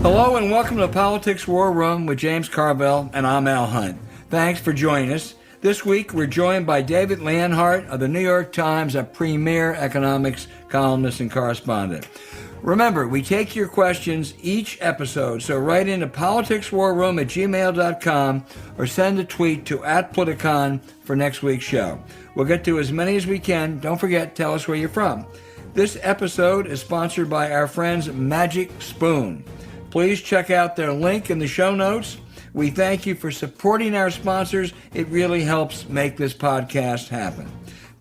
Hello and welcome to Politics War Room with James Carville, and I'm Al Hunt. Thanks for joining us. This week we're joined by David Leonhardt of the New York Times, a premier economics columnist and correspondent. Remember, we take your questions each episode, so write into politicswarroom@gmail.com or send a tweet to @Politicon for next week's show. We'll get to as many as we can. Don't forget, tell us where you're from. This episode is sponsored by our friends Magic Spoon. Please check out their link in the show notes. We thank you for supporting our sponsors. It really helps make this podcast happen.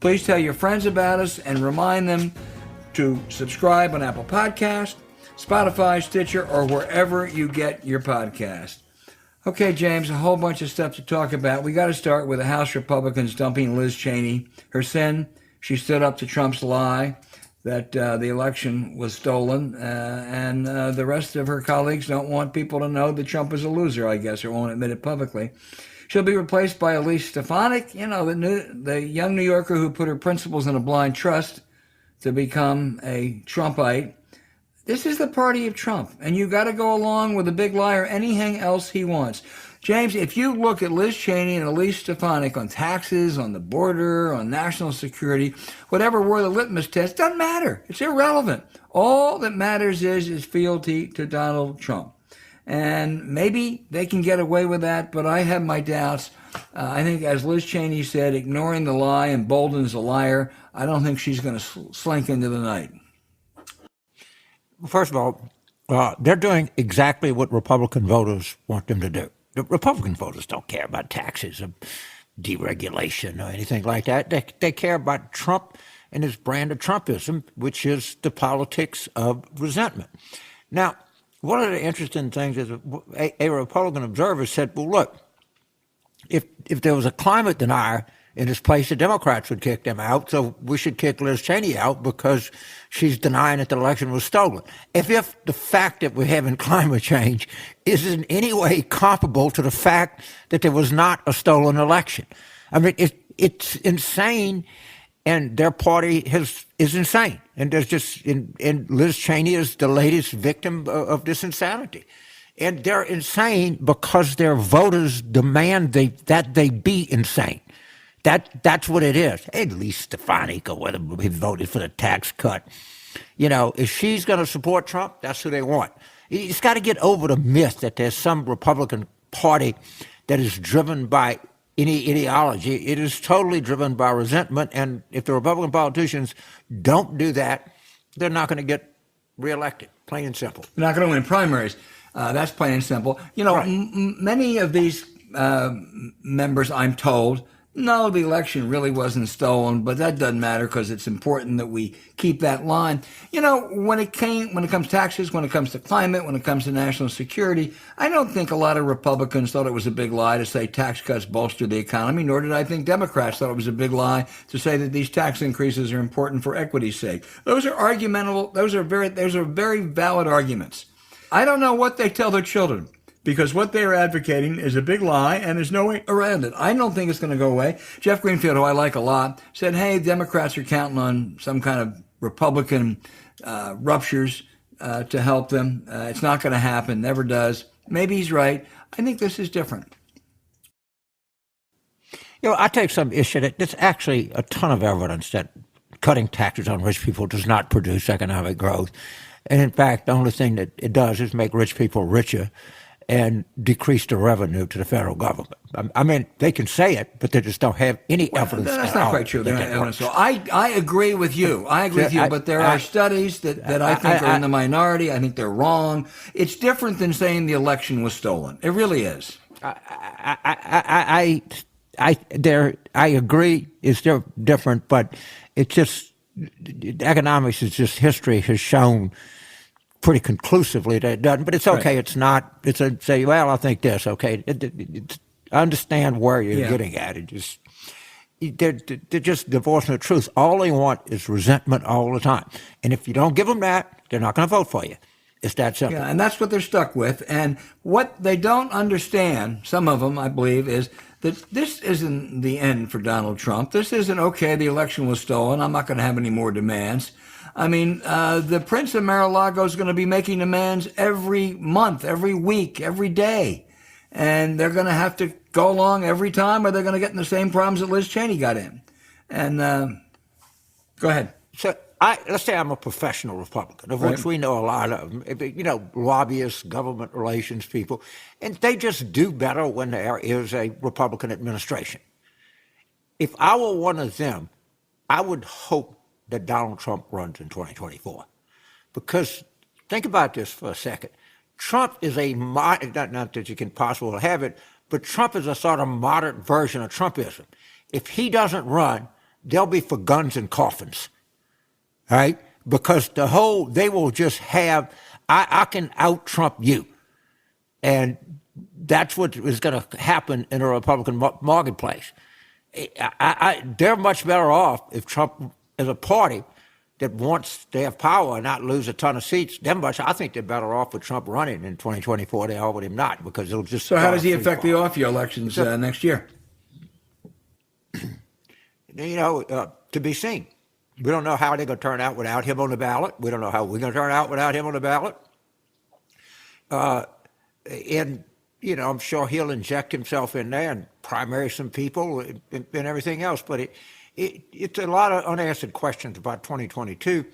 Please tell your friends about us and remind them to subscribe on Apple Podcasts, Spotify, Stitcher, or wherever you get your podcast. Okay, James, a whole bunch of stuff to talk about. We got to start with the House Republicans dumping Liz Cheney. Her sin, she stood up to Trump's lie that the election was stolen, and the rest of her colleagues don't want people to know that Trump is a loser, I guess, or won't admit it publicly. She'll be replaced by Elise Stefanik, the young New Yorker who put her principles in a blind trust to become a Trumpite. This is the party of Trump, and you got to go along with the big lie or anything else he wants. James, if you look at Liz Cheney and Elise Stefanik on taxes, on the border, on national security, whatever were the litmus test, doesn't matter. It's irrelevant. All that matters is fealty to Donald Trump. And maybe they can get away with that, but I have my doubts. I think, as Liz Cheney said, ignoring the lie emboldens a liar. I don't think she's going to slink into the night. First of all, they're doing exactly what Republican voters want them to do. The Republican voters don't care about taxes or deregulation or anything like that. They care about Trump and his brand of Trumpism, which is the politics of resentment. Now, one of the interesting things is a Republican observer said, well, look, if there was a climate denier in his place, the Democrats would kick them out, so we should kick Liz Cheney out because she's denying that the election was stolen. If the fact that we're having climate change is in any way comparable to the fact that there was not a stolen election. I mean, it's insane, and their party is insane. And and Liz Cheney is the latest victim of this insanity. And they're insane because their voters demand that they be insane. That's what it is. At least Stefanik, or whether he voted for the tax cut. If she's going to support Trump, that's who they want. It's got to get over the myth that there's some Republican Party that is driven by any ideology. It is totally driven by resentment, and if the Republican politicians don't do that, they're not going to get reelected, plain and simple. They're not going to win primaries. That's plain and simple. Right. Many of these members, I'm told, no, the election really wasn't stolen, but that doesn't matter because it's important that we keep that line. When it comes to taxes, when it comes to climate, when it comes to national security, I don't think a lot of Republicans thought it was a big lie to say tax cuts bolster the economy, nor did I think Democrats thought it was a big lie to say that these tax increases are important for equity's sake. Those are argumentable. Those are very valid arguments. I don't know what they tell their children, because what they're advocating is a big lie, and there's no way around it. I don't think it's going to go away. Jeff Greenfield, who I like a lot, said, hey, Democrats are counting on some kind of Republican ruptures to help them. It's not going to happen, never does. Maybe he's right. I think this is different. I take some issue that there's actually a ton of evidence that cutting taxes on rich people does not produce economic growth. And in fact, the only thing that it does is make rich people richer and decrease the revenue to the federal government. I mean, they can say it, but they just don't have any evidence. That's not quite true. So I agree with you. But there are studies that I think are in the minority. I think they're wrong. It's different than saying the election was stolen. It really is. I agree. It's different, but it's just economics is just history has shown pretty conclusively that it doesn't, but it's okay. Right. It's not. It's say, well, I think this. Okay, I understand where you're getting at. They're just divorcing the truth. All they want is resentment all the time, and if you don't give them that, they're not going to vote for you. It's that simple. Yeah, and that's what they're stuck with. And what they don't understand, some of them, I believe, is that this isn't the end for Donald Trump. This isn't, okay, the election was stolen, I'm not going to have any more demands. I mean, the Prince of Mar-a-Lago is going to be making demands every month, every week, every day. And they're going to have to go along every time or they're going to get in the same problems that Liz Cheney got in. And go ahead. So let's say I'm a professional Republican, of which we know a lot of them, lobbyists, government relations people, and they just do better when there is a Republican administration. If I were one of them, I would hope that Donald Trump runs in 2024. Because think about this for a second. Trump is not that you can possibly have it, but Trump is a sort of moderate version of Trumpism. If he doesn't run, they'll be for guns and coffins, right? Because they will just have, I can out-Trump you. And that's what is going to happen in a Republican marketplace. They're much better off if Trump is a party that wants to have power and not lose a ton of seats. I think they're better off with Trump running in 2024 than they are with him not, because it'll just. So how does he affect the off-year elections next year? To be seen. We don't know how they're going to turn out without him on the ballot. We don't know how we're going to turn out without him on the ballot. I'm sure he'll inject himself in there and primary some people and everything else. But it's a lot of unanswered questions about 2022.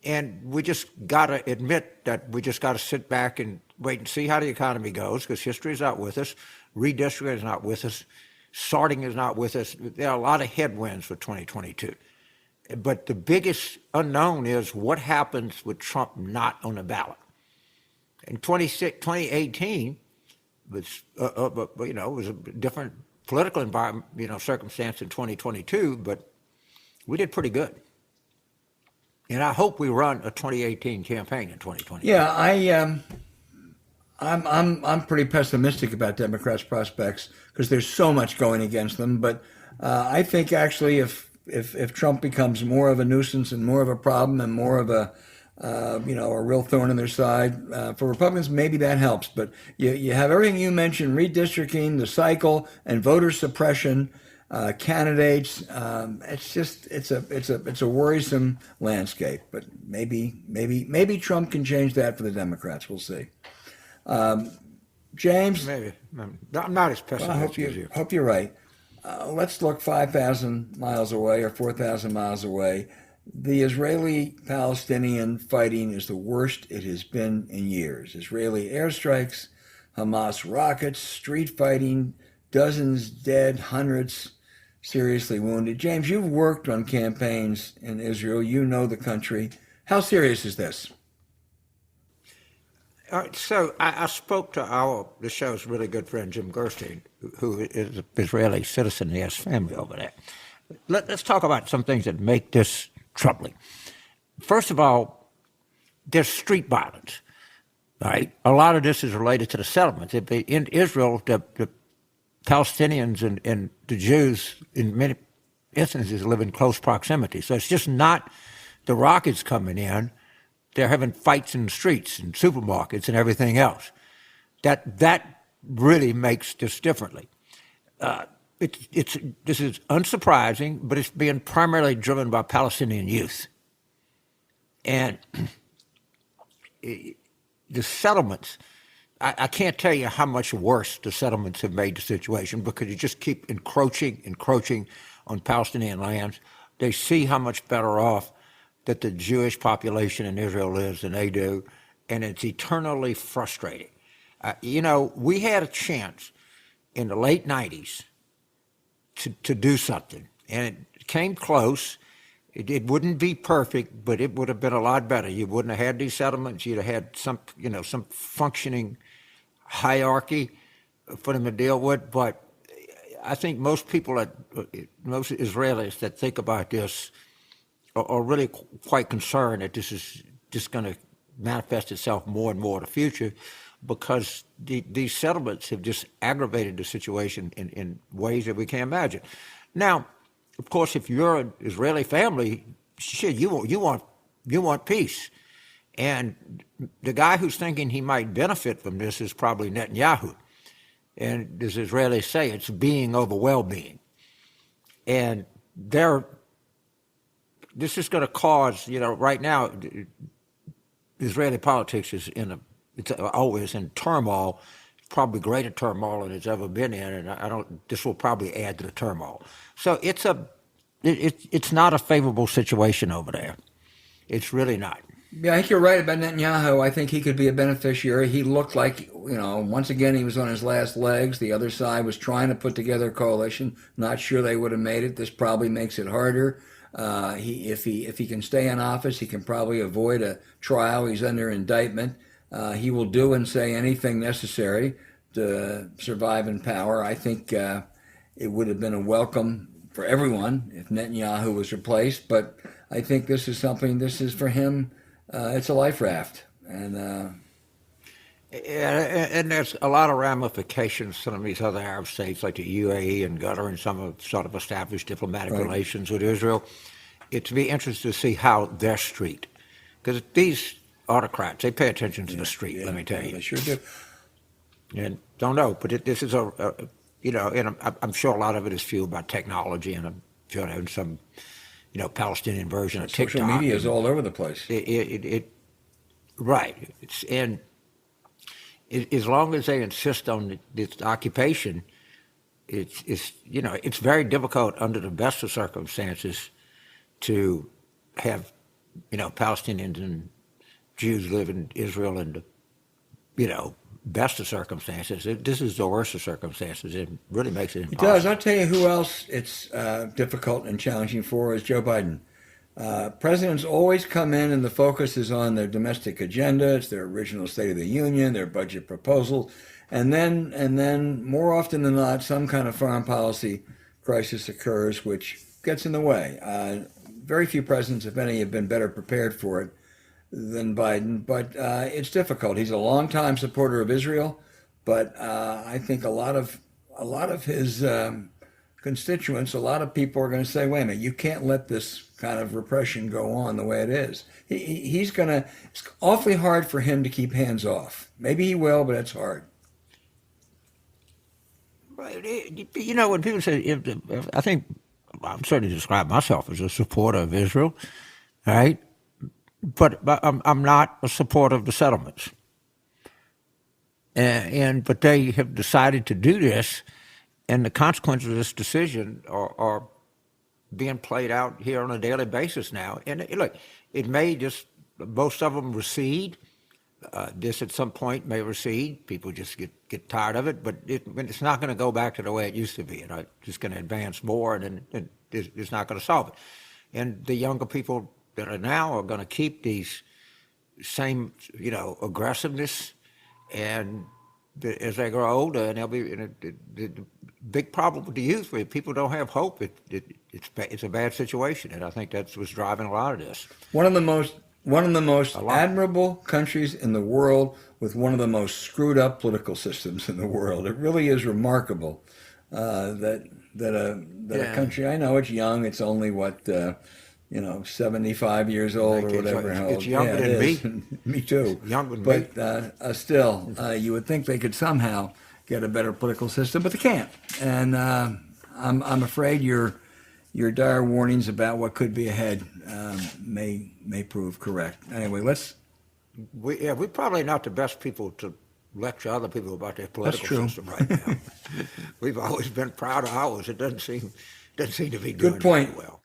And we just got to admit that we just got to sit back and wait and see how the economy goes, because history is not with us. Redistricting is not with us. Sorting is not with us. There are a lot of headwinds for 2022. But the biggest unknown is what happens with Trump not on the ballot. In 2018, was was a different political environment, circumstance in 2022, but we did pretty good. And I hope we run a 2018 campaign in 2020. Yeah, I'm pretty pessimistic about Democrats' prospects because there's so much going against them. But I think actually, if Trump becomes more of a nuisance and more of a problem and more of a real thorn in their side for Republicans, maybe that helps. But you have everything you mentioned: redistricting, the cycle, and voter suppression, candidates. It's a worrisome landscape. But maybe Trump can change that for the Democrats. We'll see. James, maybe I'm not as pessimistic as you. Hope you're right. Let's look 5,000 miles away or 4,000 miles away. The Israeli-Palestinian fighting is the worst it has been in years. Israeli airstrikes, Hamas rockets, street fighting, dozens dead, hundreds seriously wounded. James, you've worked on campaigns in Israel. You know the country. How serious is this? All right, so I spoke to the show's really good friend, Jim Gerstein, who is an Israeli citizen. He has family over there. Let's talk about some things that make this troubling. First of all, there's street violence, right? A lot of this is related to the settlements. In Israel, the Palestinians and the Jews, in many instances, live in close proximity. So it's just not the rockets coming in. They're having fights in the streets and supermarkets and everything else. That really makes this differently. This is unsurprising, but it's being primarily driven by Palestinian youth. And the settlements, I can't tell you how much worse the settlements have made the situation, because you just keep encroaching on Palestinian lands. They see how much better off that the Jewish population in Israel is than they do, and it's eternally frustrating. We had a chance in the late 90s to do something, and it came close. It wouldn't be perfect, but it would have been a lot better. You wouldn't have had these settlements. You'd have had some functioning hierarchy for them to deal with. But I think most Israelis that think about this are really quite concerned that this is just going to manifest itself more and more in the future, because these settlements have just aggravated the situation in ways that we can't imagine. Now, of course, if you're an Israeli family, shit, you want peace. And the guy who's thinking he might benefit from this is probably Netanyahu. And as Israelis say, it's being over well-being. And they're this is going to cause, right now, Israeli politics is it's always in turmoil, probably greater turmoil than it's ever been in, and this will probably add to the turmoil. So it's not a favorable situation over there. It's really not. Yeah, I think you're right about Netanyahu. I think he could be a beneficiary. He looked like, once again, he was on his last legs. The other side was trying to put together a coalition. Not sure they would have made it. This probably makes it harder. If he can stay in office, he can probably avoid a trial. He's under indictment. He will do and say anything necessary to survive in power. I think it would have been a welcome for everyone if Netanyahu was replaced. But I think this is for him. It's a life raft, and there's a lot of ramifications. Some of these other Arab states, like the UAE and Qatar, and some have sort of established diplomatic relations with Israel. It's be interesting to see how their street, because these autocrats, they pay attention to the street. Let me tell you, they sure do. And don't know, but this is and I'm sure a lot of it is fueled by technology, and I'm sure there's some. Palestinian version of TikTok. Social media is all over the place. Right. And as long as they insist on this occupation, it's very difficult under the best of circumstances to have, Palestinians and Jews live in Israel in the, best of circumstances. This is the worst of circumstances. It really makes it impossible. It does. I'll tell you who else it's difficult and challenging for is Joe Biden. Presidents always come in and the focus is on their domestic agenda. It's their original State of the Union, their budget proposal, and then more often than not, some kind of foreign policy crisis occurs, which gets in the way. Very few presidents, if any, have been better prepared for it than Biden, but it's difficult. He's a longtime supporter of Israel, but I think a lot of his constituents, a lot of people are going to say, "Wait a minute, you can't let this kind of repression go on the way it is." It's awfully hard for him to keep hands off. Maybe he will, but it's hard. When people say, I think I'm certainly describe myself as a supporter of Israel, right? But I'm not a supporter of the settlements. But they have decided to do this, and the consequences of this decision are being played out here on a daily basis now. And look, it may just, most of them recede. This at some point may recede. People just get tired of it, but it's not going to go back to the way it used to be. It's just going to advance more, and it's not going to solve it. And the younger people that are now are going to keep these same, aggressiveness, and as they grow older, and they'll be the big problem with the youth. Where people don't have hope. It's a bad situation, and I think that's what's driving a lot of this. One of the most admirable countries in the world, with one of the most screwed up political systems in the world. It really is remarkable that a country. I know it's young. It's only 75 years old or whatever. It's younger than me. Me too. Younger than me. But still, you would think they could somehow get a better political system, but they can't. And I'm afraid your dire warnings about what could be ahead may prove correct. Anyway, we're probably not the best people to lecture other people about their political system right now. We've always been proud of ours. It doesn't seem to be doing Good point. Very well.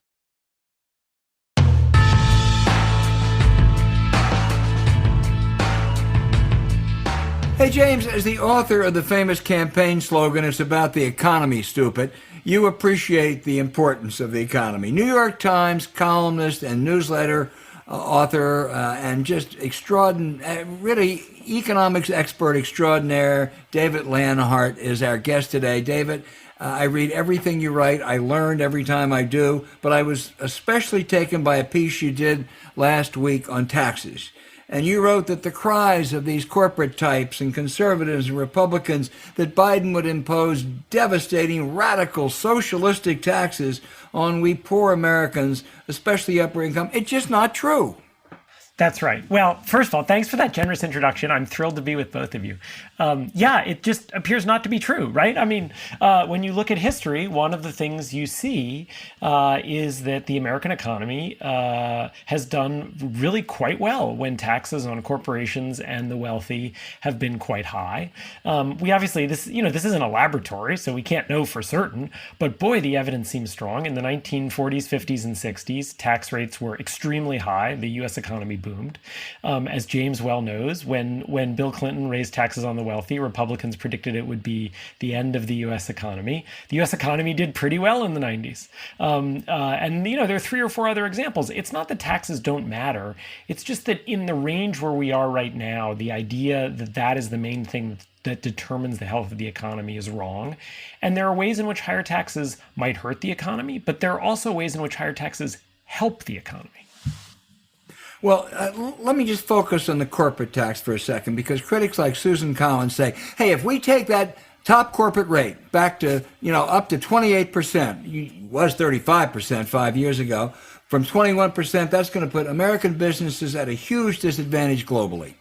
Hey, James, as the author of the famous campaign slogan, "It's about the economy, stupid," you appreciate the importance of the economy. New York Times columnist and newsletter author and just really economics expert extraordinaire, David Leonhardt, is our guest today. David, I read everything you write. I learned every time I do, but I was especially taken by a piece you did last week on taxes. And you wrote that the cries of these corporate types and conservatives and Republicans that Biden would impose devastating, radical, socialistic taxes on we poor Americans, especially upper income, it's just not true. That's right. Well, first of all, thanks for that generous introduction. I'm thrilled to be with both of you. Yeah, it just appears not to be true, right? I mean, when you look at history, one of the things you see is that the American economy has done really quite well when taxes on corporations and the wealthy have been quite high. We obviously, this isn't a laboratory, so we can't know for certain, but boy, the evidence seems strong. In the 1940s, 50s, and 60s, tax rates were extremely high. The U.S. economy boomed. As James well knows, when Bill Clinton raised taxes on the wealthy, Republicans predicted it would be the end of the U.S. economy. The U.S. economy did pretty well in the 90s. And there are 3 or 4 other examples. It's not that taxes don't matter. It's just that in the range where we are right now, the idea that that is the main thing that determines the health of the economy is wrong. And there are ways in which higher taxes might hurt the economy, but there are also ways in which higher taxes help the economy. Well, let me just focus on the corporate tax for a second, because critics like Susan Collins say, hey, if we take that top corporate rate back to, up to 28%, it was 35% 5 years ago, from 21%, that's going to put American businesses at a huge disadvantage globally.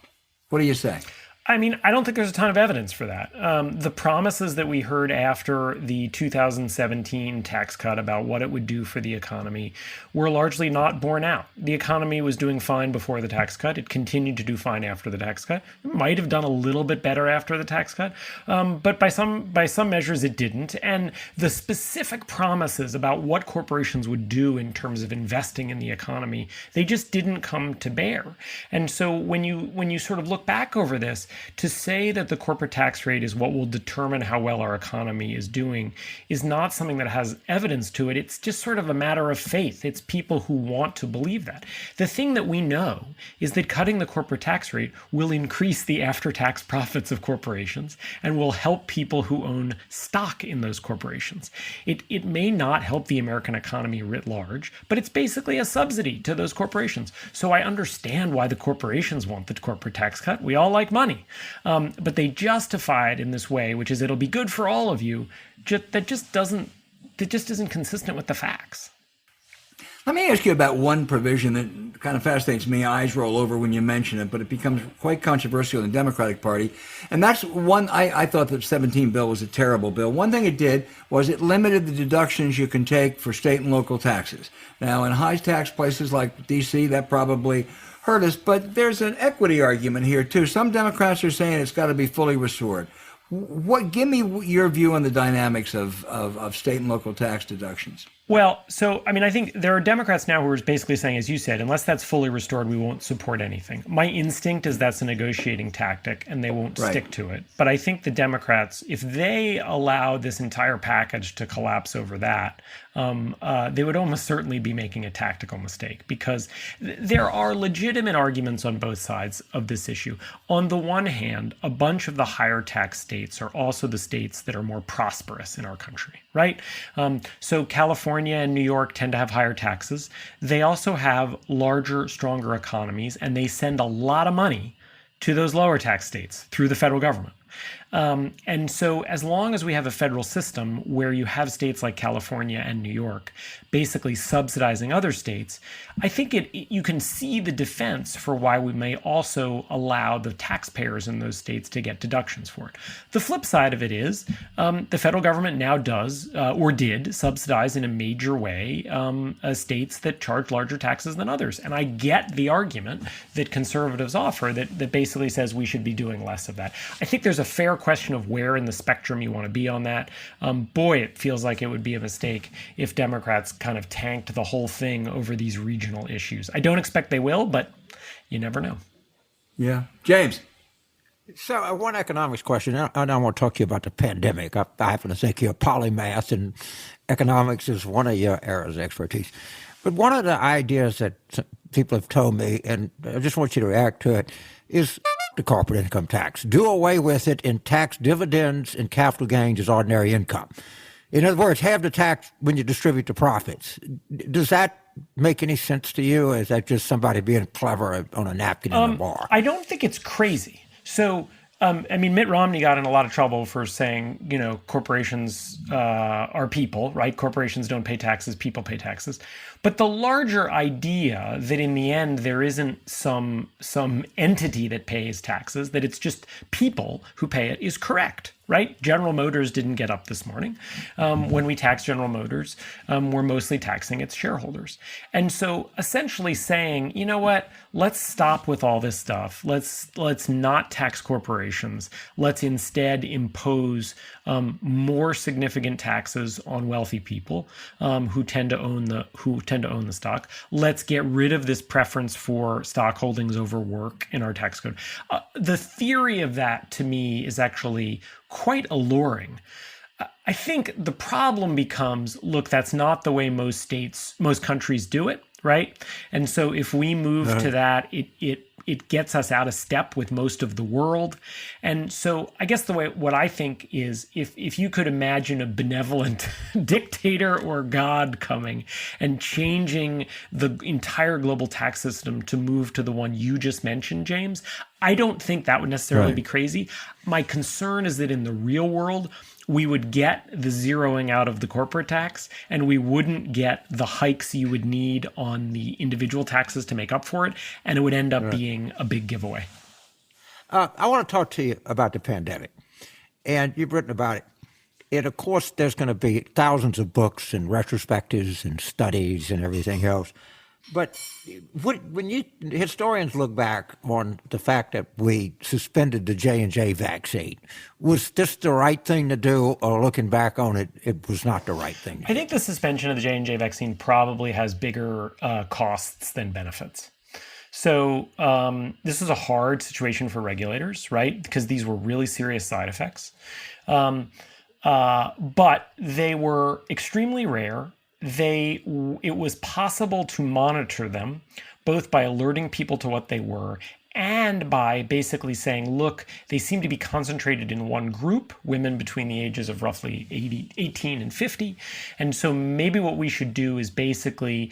What do you say? I mean, I don't think there's a ton of evidence for that. The promises that we heard after the 2017 tax cut about what it would do for the economy were largely not borne out. The economy was doing fine before the tax cut. It continued to do fine after the tax cut. It might have done a little bit better after the tax cut, but by some measures it didn't. And the specific promises about what corporations would do in terms of investing in the economy, they just didn't come to bear. And so when you sort of look back over this, to say that the corporate tax rate is what will determine how well our economy is doing is not something that has evidence to it. It's just sort of a matter of faith. It's people who want to believe that. The thing that we know is that cutting the corporate tax rate will increase the after-tax profits of corporations and will help people who own stock in those corporations. It may not help the American economy writ large, but it's basically a subsidy to those corporations. So I understand why the corporations want the corporate tax cut. We all like money. But they justify it in this way, which is it'll be good for all of you. That just isn't consistent with the facts. Let me ask you about one provision that kind of fascinates me. Eyes roll over when you mention it, but it becomes quite controversial in the Democratic Party. And that's one, I thought the 17 bill was a terrible bill. One thing it did was it limited the deductions you can take for state and local taxes. Now, in high tax places like D.C., that probably hurt us, but there's an equity argument here too. Some Democrats are saying it's got to be fully restored. Give me your view on the dynamics of state and local tax deductions. Well, so, I mean, I think there are Democrats now who are basically saying, as you said, unless that's fully restored, we won't support anything. My instinct is that's a negotiating tactic and they won't stick to it. But I think the Democrats, if they allow this entire package to collapse over that, they would almost certainly be making a tactical mistake, because there are legitimate arguments on both sides of this issue. On the one hand, a bunch of the higher tax states are also the states that are more prosperous in our country, right? So California and New York tend to have higher taxes. They also have larger, stronger economies, and they send a lot of money to those lower tax states through the federal government. And so as long as we have a federal system where you have states like California and New York basically subsidizing other states, I think you can see the defense for why we may also allow the taxpayers in those states to get deductions for it. The flip side of it is the federal government now does or did subsidize in a major way states that charge larger taxes than others. And I get the argument that conservatives offer that basically says we should be doing less of that. I think there's a fair question of where in the spectrum you want to be on that. Boy, it feels like it would be a mistake if Democrats kind of tanked the whole thing over these regional issues. I don't expect they will, but you never know. Yeah. James. So one economics question. I don't want to talk to you about the pandemic. I happen to think you're a polymath, and economics is one of your areas of expertise. But one of the ideas that people have told me, and I just want you to react to it, is the corporate income tax. Do away with it and tax dividends and capital gains as ordinary income. In other words, have the tax when you distribute the profits. Does that make any sense to you, or is that just somebody being clever on a napkin in a bar? I don't think it's crazy. So I mean, Mitt Romney got in a lot of trouble for saying, corporations are people, right? Corporations don't pay taxes, people pay taxes. But the larger idea that in the end there isn't some entity that pays taxes, that it's just people who pay it, is correct, right? General Motors didn't get up this morning. When we tax General Motors, we're mostly taxing its shareholders. And so essentially saying, you know what, let's stop with all this stuff. Let's not tax corporations. Let's instead impose more significant taxes on wealthy people who tend to own the stock. Let's get rid of this preference for stock holdings over work in our tax code. The theory of that, to me, is actually quite alluring. I think the problem becomes, look, that's not the way most countries do it, right? And so if we move to that, it gets us out of step with most of the world. And so I guess what I think is, if you could imagine a benevolent dictator or God coming and changing the entire global tax system to move to the one you just mentioned, James, I don't think that would necessarily be crazy. My concern is that in the real world, we would get the zeroing out of the corporate tax, and we wouldn't get the hikes you would need on the individual taxes to make up for it, and it would end up being a big giveaway. I want to talk to you about the pandemic, and you've written about it. And of course, there's going to be thousands of books and retrospectives and studies and everything else. But when historians look back on the fact that we suspended the J&J vaccine, was this the right thing to do, or looking back on it, it was not the right thing to do? I think the suspension of the J&J vaccine probably has bigger costs than benefits. So this is a hard situation for regulators, right? Because these were really serious side effects. But they were extremely rare. It was possible to monitor them, both by alerting people to what they were and by basically saying, look, they seem to be concentrated in one group, women between the ages of roughly 18 and 50. And so maybe what we should do is basically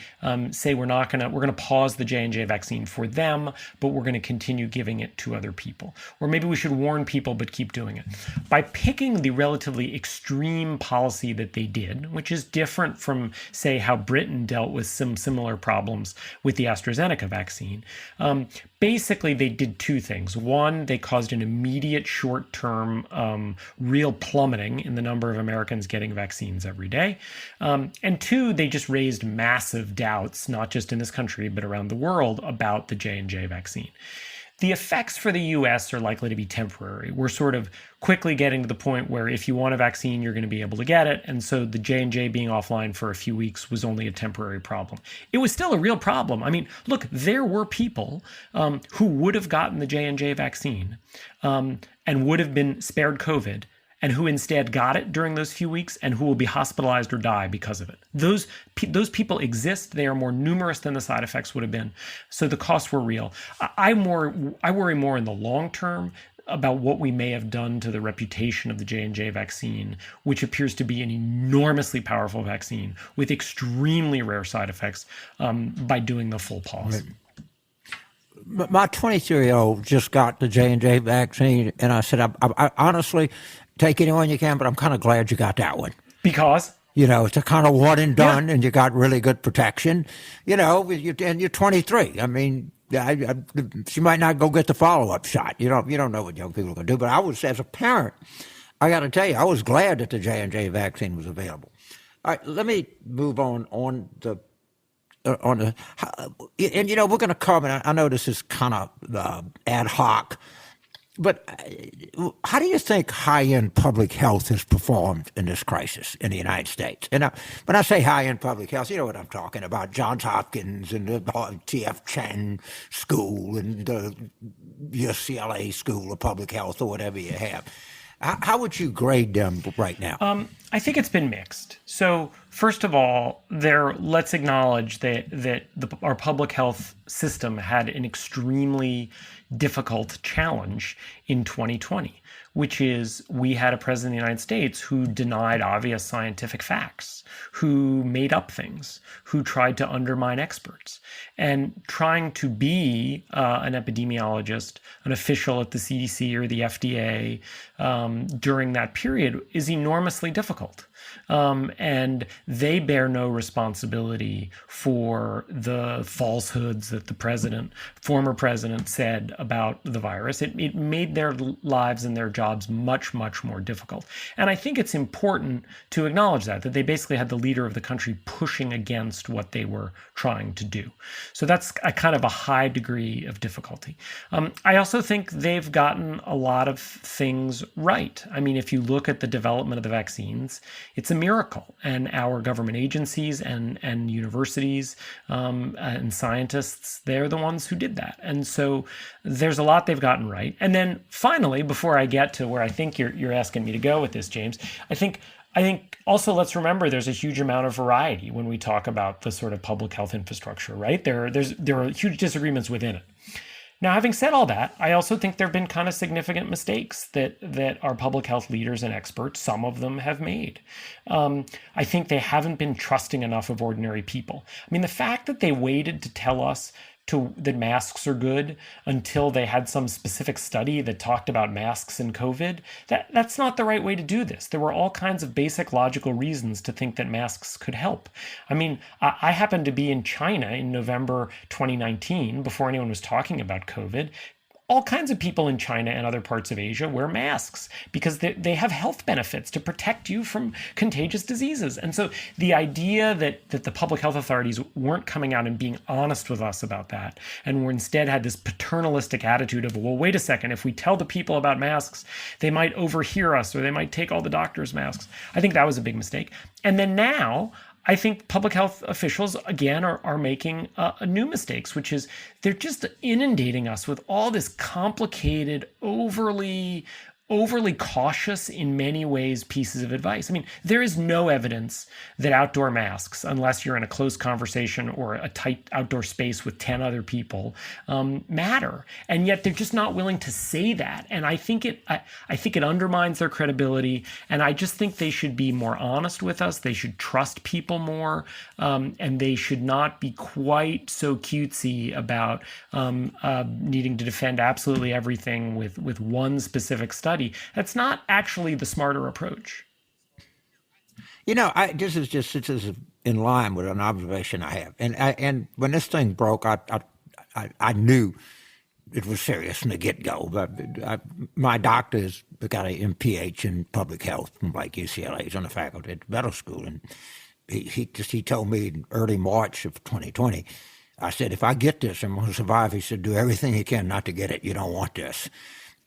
say we're going to pause the J&J vaccine for them, but we're going to continue giving it to other people. Or maybe we should warn people, but keep doing it. By picking the relatively extreme policy that they did, which is different from, say, how Britain dealt with some similar problems with the AstraZeneca vaccine, basically, they did two things. One, they caused an immediate short-term real plummeting in the number of Americans getting vaccines every day. And two, they just raised massive doubts, not just in this country, but around the world, about the J&J vaccine. The effects for the US are likely to be temporary. We're sort of quickly getting to the point where if you want a vaccine, you're going to be able to get it. And so the J&J being offline for a few weeks was only a temporary problem. It was still a real problem. I mean, look, there were people who would have gotten the J&J vaccine and would have been spared COVID, and who instead got it during those few weeks and who will be hospitalized or die because of it. Those people exist. They are more numerous than the side effects would have been. So the costs were real. I worry more in the long term about what we may have done to the reputation of the J&J vaccine, which appears to be an enormously powerful vaccine with extremely rare side effects, by doing the full pause. Right. My 23-year-old just got the J&J vaccine, and I said, I honestly, take anyone you can, but I'm kind of glad you got that one. Because? It's a kind of one and done, and you got really good protection. And you're 23. I mean, she might not go get the follow-up shot. You don't know what young people are going to do. But I was, as a parent, I got to tell you, I was glad that the J&J vaccine was available. All right, let me move on the. And we're going to cover. And I know this is kind of ad hoc. But how do you think high-end public health has performed in this crisis in the United States? And when I say high-end public health, you know what I'm talking about, Johns Hopkins and the T.F. Chen School and the UCLA School of Public Health or whatever you have. How would you grade them right now? I think it's been mixed. So first of all, let's acknowledge that our public health system had an extremely difficult challenge in 2020. which is we had a president of the United States who denied obvious scientific facts, who made up things, who tried to undermine experts. And trying to be an epidemiologist, an official at the CDC or the FDA during that period is enormously difficult. And they bear no responsibility for the falsehoods that the former president said about the virus. It made their lives and their jobs much, much more difficult. And I think it's important to acknowledge that they basically had the leader of the country pushing against what they were trying to do. So that's a kind of a high degree of difficulty. I also think they've gotten a lot of things right. I mean, if you look at the development of the vaccines, it's a miracle. And our government agencies and universities and scientists, they're the ones who did that. And so there's a lot they've gotten right. And then finally, before I get to where I think you're asking me to go with this, James, I think also let's remember there's a huge amount of variety when we talk about the sort of public health infrastructure, right? There are huge disagreements within it. Now, having said all that, I also think there have been kind of significant mistakes that our public health leaders and experts, some of them, have made. I think they haven't been trusting enough of ordinary people. I mean, the fact that they waited to tell us that masks are good until they had some specific study that talked about masks and COVID, that's not the right way to do this. There were all kinds of basic logical reasons to think that masks could help. I mean, I happened to be in China in November 2019, before anyone was talking about COVID. All kinds of people in China and other parts of Asia wear masks because they have health benefits to protect you from contagious diseases. And so the idea that the public health authorities weren't coming out and being honest with us about that, and were instead had this paternalistic attitude of, well, wait a second, if we tell the people about masks, they might overhear us or they might take all the doctors' masks. I think that was a big mistake. And then now, I think public health officials, again, are making new mistakes, which is they're just inundating us with all this complicated, overly cautious in many ways pieces of advice. I mean, there is no evidence that outdoor masks, unless you're in a close conversation or a tight outdoor space with 10 other people, matter. And yet they're just not willing to say that. And I think it undermines their credibility. And I just think they should be more honest with us. They should trust people more. And they should not be quite so cutesy about needing to defend absolutely everything with one specific study. That's not actually the smarter approach. You know, this is in line with an observation I have, and when this thing broke, I knew it was serious from the get-go. But my doctor has got an MPH in public health from UCLA. He's on the faculty at medical school, and he told me in early March of 2020. I said, if I get this, I'm going to survive. He said, do everything you can not to get it. You don't want this.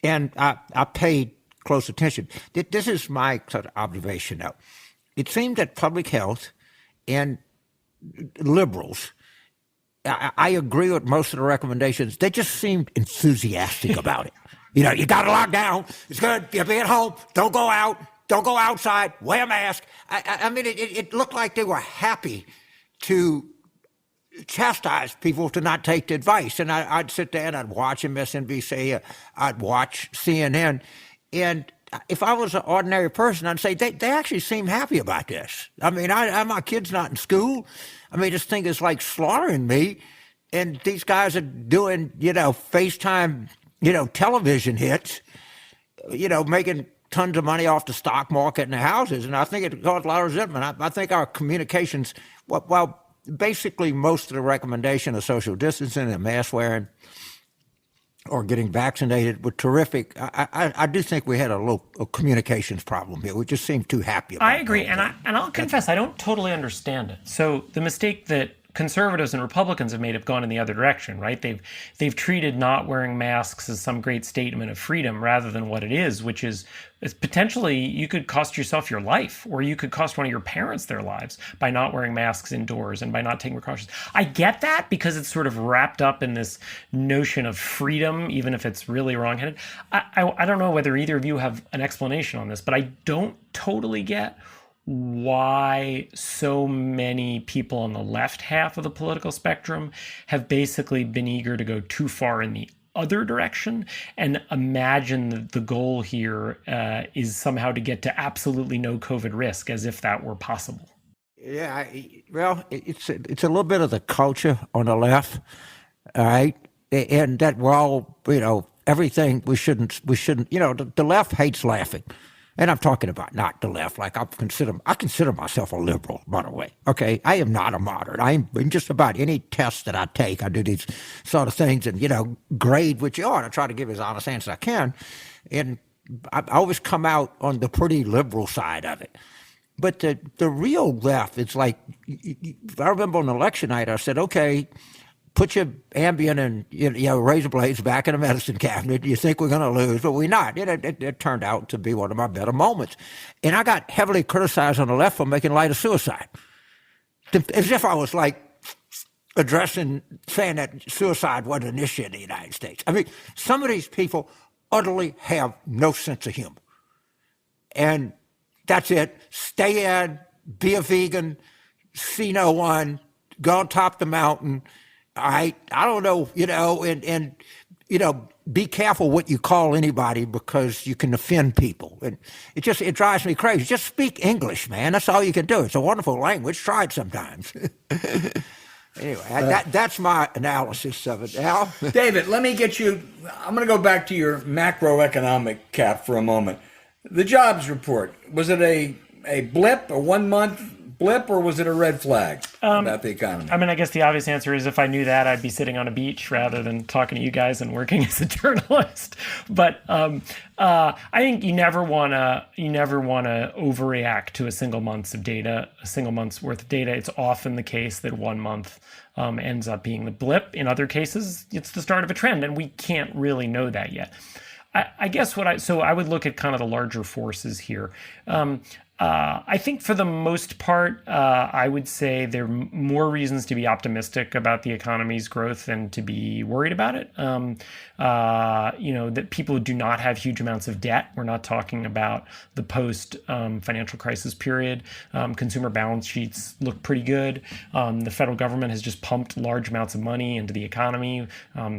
And I paid close attention. This is my sort of observation, though. It seemed that public health and liberals, I agree with most of the recommendations. They just seemed enthusiastic about it. You know, you got to lock down. It's good. You be at home. Don't go out. Don't go outside. Wear a mask. I mean, it looked like they were happy to chastise people to not take the advice. And I'd sit there and I'd watch MSNBC, I'd watch CNN. And if I was an ordinary person, I'd say they actually seem happy about this. I mean, my kid's not in school. I mean, this thing is like slaughtering me. And these guys are doing, FaceTime, television hits, making tons of money off the stock market and the houses. And I think it caused a lot of resentment. I think our communications, basically most of the recommendation of social distancing and mask wearing or getting vaccinated were terrific. I do think we had a communications problem here. We just seemed too happy about it. I agree, and I'll confess, I don't totally understand it. So the mistake that conservatives and Republicans have gone in the other direction, right? They've treated not wearing masks as some great statement of freedom rather than what it is, which is potentially you could cost yourself your life, or you could cost one of your parents their lives by not wearing masks indoors and by not taking precautions. I get that because it's sort of wrapped up in this notion of freedom, even if it's really wrongheaded. I don't know whether either of you have an explanation on this, but I don't totally get why so many people on the left half of the political spectrum have basically been eager to go too far in the other direction and imagine that the goal here is somehow to get to absolutely no COVID risk, as if that were possible. Yeah, well, it's a little bit of the culture on the left, all right, and that we're all, everything we shouldn't, the left hates laughing. And I'm talking about not the left. Like I consider myself a liberal, by the way. Okay, I am not a moderate. I'm in just about any test that I take. I do these sort of things and grade which you are. And I try to give as honest answer as I can. And I always come out on the pretty liberal side of it. But the real left, it's like I remember on election night I said, okay, put your Ambien and razor blades back in the medicine cabinet. You think we're going to lose, but we're not. It turned out to be one of my better moments. And I got heavily criticized on the left for making light of suicide, as if I was like saying that suicide wasn't an issue in the United States. I mean, some of these people utterly have no sense of humor. And that's it. Stay in, be a vegan, see no one, go on top of the mountain. I don't know, and be careful what you call anybody because you can offend people. And it drives me crazy. Just speak English, man. That's all you can do. It's a wonderful language. Try it sometimes. Anyway, that's my analysis of it. Al? David, let me get you, I'm going to go back to your macroeconomic cap for a moment. The jobs report, was it a blip, a 1 month blip, or was it a red flag about the economy? I mean, I guess the obvious answer is if I knew that, I'd be sitting on a beach rather than talking to you guys and working as a journalist. But I think you never want to overreact to a single month's worth of data. It's often the case that 1 month ends up being the blip. In other cases, it's the start of a trend, and we can't really know that yet. I guess I would look at kind of the larger forces here. I think for the most part, I would say there are more reasons to be optimistic about the economy's growth than to be worried about it. That people do not have huge amounts of debt. We're not talking about the post financial crisis period. Consumer balance sheets look pretty good. The federal government has just pumped large amounts of money into the economy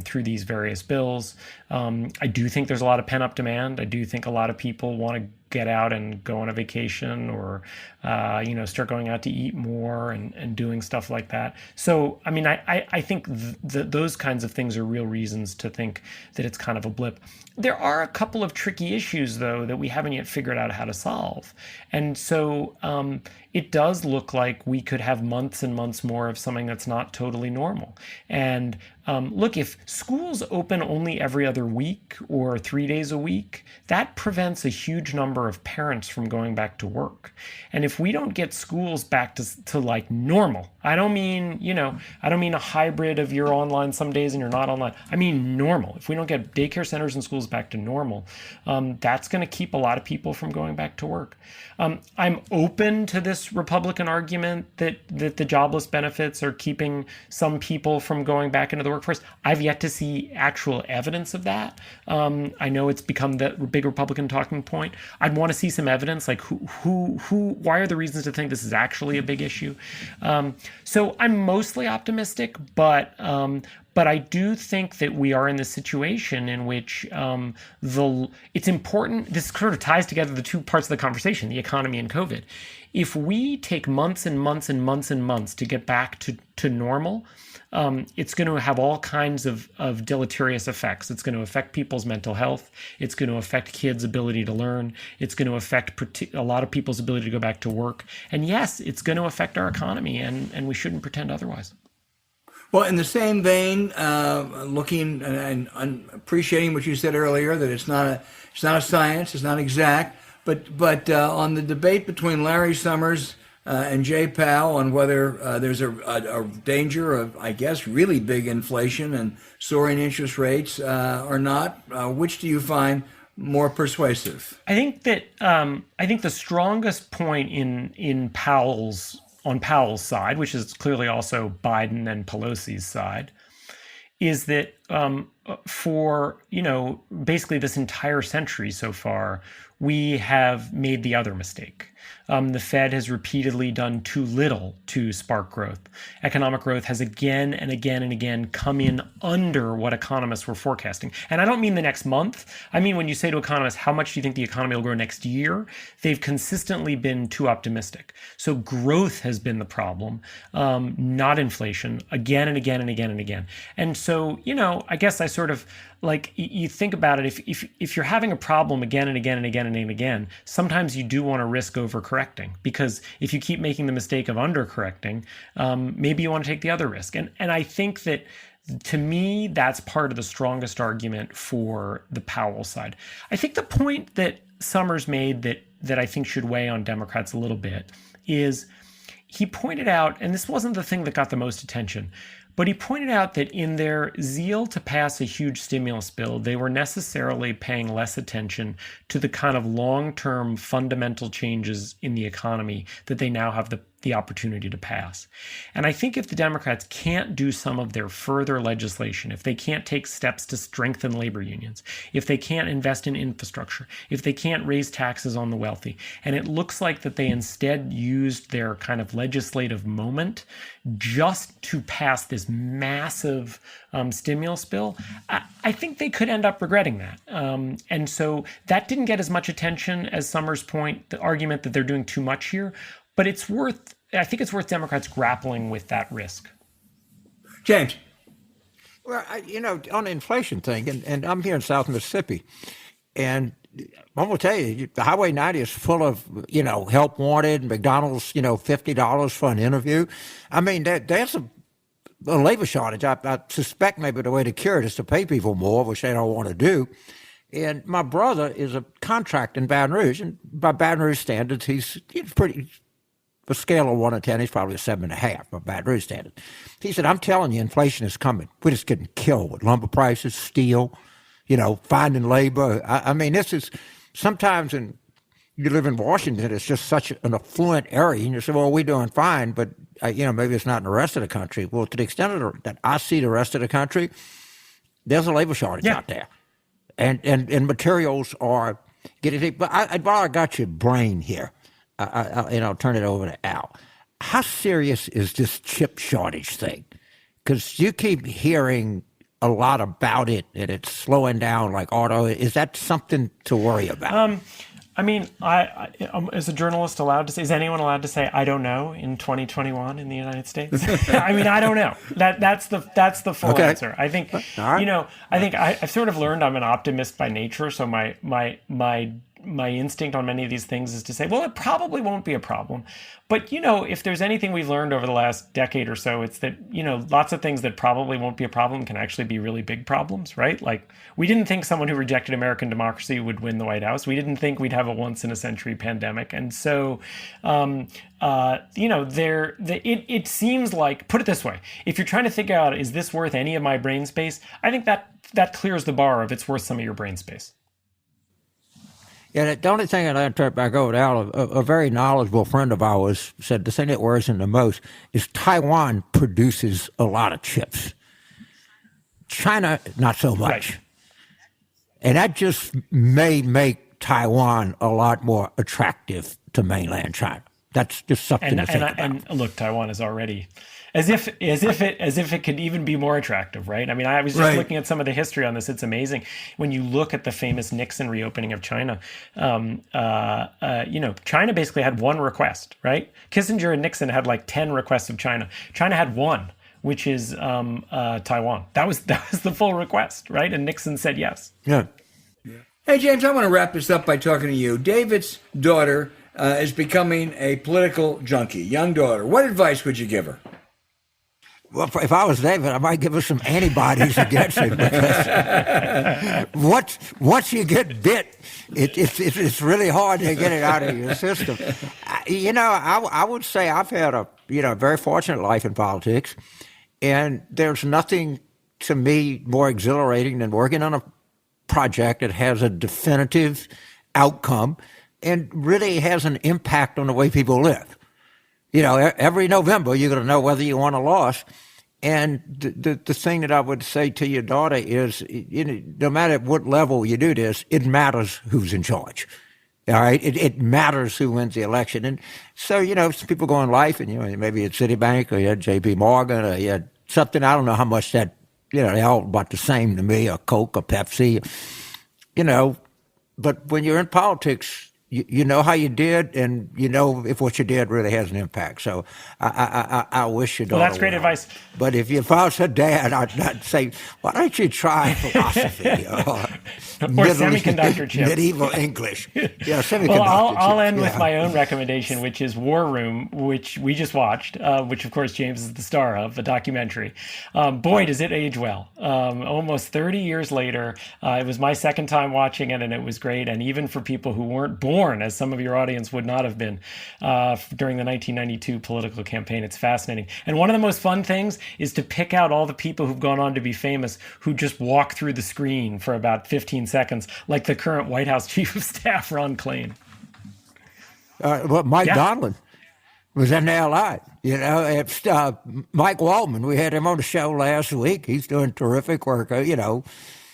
through these various bills. I do think there's a lot of pent-up demand. I do think a lot of people want to get out and go on a vacation or, start going out to eat more and doing stuff like that. So, I mean, I think those kinds of things are real reasons to think that it's kind of a blip. There are a couple of tricky issues, though, that we haven't yet figured out how to solve. And so it does look like we could have months and months more of something that's not totally normal. And look, if schools open only every other week or 3 days a week, that prevents a huge number of parents from going back to work. And if we don't get schools back to like normal, I don't mean a hybrid of you're online some days and you're not online. I mean normal. If we don't get daycare centers and schools back to normal, that's going to keep a lot of people from going back to work. I'm open to this Republican argument that the jobless benefits are keeping some people from going back into the workforce. I've yet to see actual evidence of that. I know it's become the big Republican talking point. I'd want to see some evidence, like why are the reasons to think this is actually a big issue? So I'm mostly optimistic, but I do think that we are in this situation in which it's important. This sort of ties together the two parts of the conversation, the economy and COVID. If we take months and months and months and months to get back to normal, it's going to have all kinds of deleterious effects. It's going to affect people's mental health. It's going to affect kids' ability to learn. It's going to affect a lot of people's ability to go back to work. And yes, it's going to affect our economy, and we shouldn't pretend otherwise. Well, in the same vein, looking and appreciating what you said earlier, that it's not a science, it's not exact, but on the debate between Larry Summers and Jay Powell on whether there's a danger of, I guess, really big inflation and soaring interest rates or not, which do you find more persuasive? I think the strongest point on Powell's side, which is clearly also Biden and Pelosi's side, is that for basically this entire century so far, we have made the other mistake. The Fed has repeatedly done too little to spark growth. Economic growth has again and again and again come in under what economists were forecasting. And I don't mean the next month. I mean, when you say to economists, how much do you think the economy will grow next year? They've consistently been too optimistic. So growth has been the problem, not inflation, again and again and again and again. And so, I guess I sort of like, you think about it, if you're having a problem again and again and again and again, sometimes you do want to risk overcorrecting, because if you keep making the mistake of undercorrecting, maybe you want to take the other risk. And I think that, to me, that's part of the strongest argument for the Powell side. I think the point that Summers made that I think should weigh on Democrats a little bit is, he pointed out, and this wasn't the thing that got the most attention, but he pointed out that in their zeal to pass a huge stimulus bill, they were necessarily paying less attention to the kind of long-term fundamental changes in the economy that they now have the opportunity to pass. And I think if the Democrats can't do some of their further legislation, if they can't take steps to strengthen labor unions, if they can't invest in infrastructure, if they can't raise taxes on the wealthy, and it looks like that they instead used their kind of legislative moment just to pass this massive stimulus bill, I think they could end up regretting that. And so that didn't get as much attention as Summers' point, the argument that they're doing too much here. But I think it's worth Democrats grappling with that risk. James. Well, on the inflation thing, and I'm here in South Mississippi, and I'm going to tell you, the Highway 90 is full of, help wanted, McDonald's, $50 for an interview. I mean, there's a labor shortage. I suspect maybe the way to cure it is to pay people more, which they don't want to do. And my brother is a contractor in Baton Rouge, and by Baton Rouge standards, he's pretty... A scale of 1 to 10, he's probably a 7.5 by Baton Rouge standard. He said, I'm telling you, inflation is coming. We're just getting killed with lumber prices, steel, finding labor. I mean, this is sometimes you live in Washington, it's just such an affluent area. And you say, well, we're doing fine, but, maybe it's not in the rest of the country. Well, to the extent that I see the rest of the country, there's a labor shortage out there. And materials are getting, but while I got your brain here, I'll turn it over to Al. How serious is this chip shortage thing? Because you keep hearing a lot about it, and it's slowing down like auto. Is that something to worry about? I mean, I as a journalist allowed to say, is anyone allowed to say, I don't know in 2021 in the United States? I mean, I don't know. That's the full answer. I think, I've sort of learned I'm an optimist by nature. So my instinct on many of these things is to say, well, it probably won't be a problem. But, if there's anything we've learned over the last decade or so, it's that, lots of things that probably won't be a problem can actually be really big problems, right? Like, we didn't think someone who rejected American democracy would win the White House. We didn't think we'd have a once-in-a-century pandemic. And so, it seems like, put it this way, if you're trying to figure out, is this worth any of my brain space? I think that clears the bar of it's worth some of your brain space. Yeah, the only thing I'd turn back over to Al, a very knowledgeable friend of ours said the thing that worries him the most is Taiwan produces a lot of chips. China, not so much. Right. And that just may make Taiwan a lot more attractive to mainland China. That's just something to think about. And look, Taiwan is already... As if it could even be more attractive, right? I mean, I was just looking at some of the history on this. It's amazing when you look at the famous Nixon reopening of China. China basically had one request, right? Kissinger and Nixon had like 10 requests of China. China had one, which is Taiwan. That was the full request, right? And Nixon said yes. Yeah. Hey, James, I want to wrap this up by talking to you. David's daughter is becoming a political junkie, young daughter. What advice would you give her? Well, if I was David, I might give her some antibodies against it. Because once you get bit, it's really hard to get it out of your system. I would say I've had a very fortunate life in politics, and there's nothing to me more exhilarating than working on a project that has a definitive outcome and really has an impact on the way people live. Every November, you're going to know whether you won or lost. And the thing that I would say to your daughter is, no matter what level you do this, it matters who's in charge. All right, it matters who wins the election, and so some people go in life, and maybe it's Citibank or you had J.P. Morgan or you had something. I don't know how much that they all about the same to me, or Coke or Pepsi, But when you're in politics, you know how you did, and if what you did really has an impact. So I wish your daughter. Well, that's great advice. But if I was her dad, I'd say, why don't you try philosophy or semiconductor chips, medieval English? Yeah, semiconductor Well, I'll chips, end with my own recommendation, which is War Room, which we just watched, which of course James is the star of, a documentary. Boy, does it age well. Almost 30 years later, it was my second time watching it, and it was great. And even for people who weren't born, as some of your audience would not have been, during the 1992 political campaign, it's fascinating. And one of the most fun things is to pick out all the people who've gone on to be famous who just walk through the screen for about 15 seconds, like the current White House Chief of Staff, Ron Klain. Mike Donlin was in there alive. Mike Waldman, we had him on the show last week. He's doing terrific work, Up at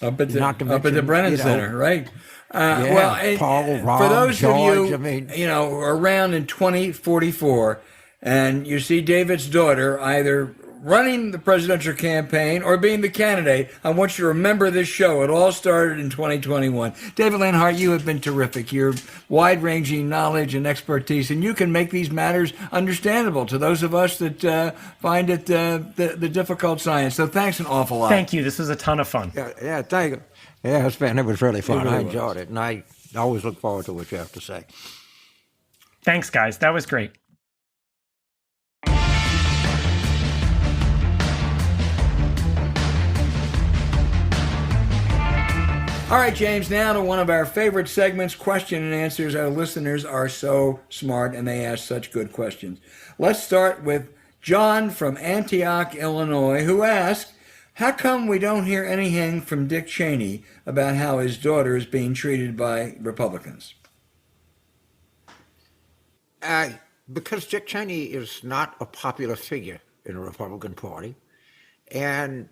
the Brennan Center, right? Paul, Ron, for those George, of you, around in 2044, and you see David's daughter either running the presidential campaign or being the candidate, I want you to remember this show. It all started in 2021. David Leonhardt, you have been terrific. Your wide-ranging knowledge and expertise, and you can make these matters understandable to those of us that find it the difficult science. So thanks an awful lot. Thank you. This was a ton of fun. Yeah, thank you. Yeah, it was really fun. I enjoyed it, and I always look forward to what you have to say. Thanks, guys. That was great. All right, James, now to one of our favorite segments, question and answers. Our listeners are so smart and they ask such good questions. Let's start with John from Antioch, Illinois, who asked, how come we don't hear anything from Dick Cheney about how his daughter is being treated by Republicans? Because Dick Cheney is not a popular figure in the Republican Party. And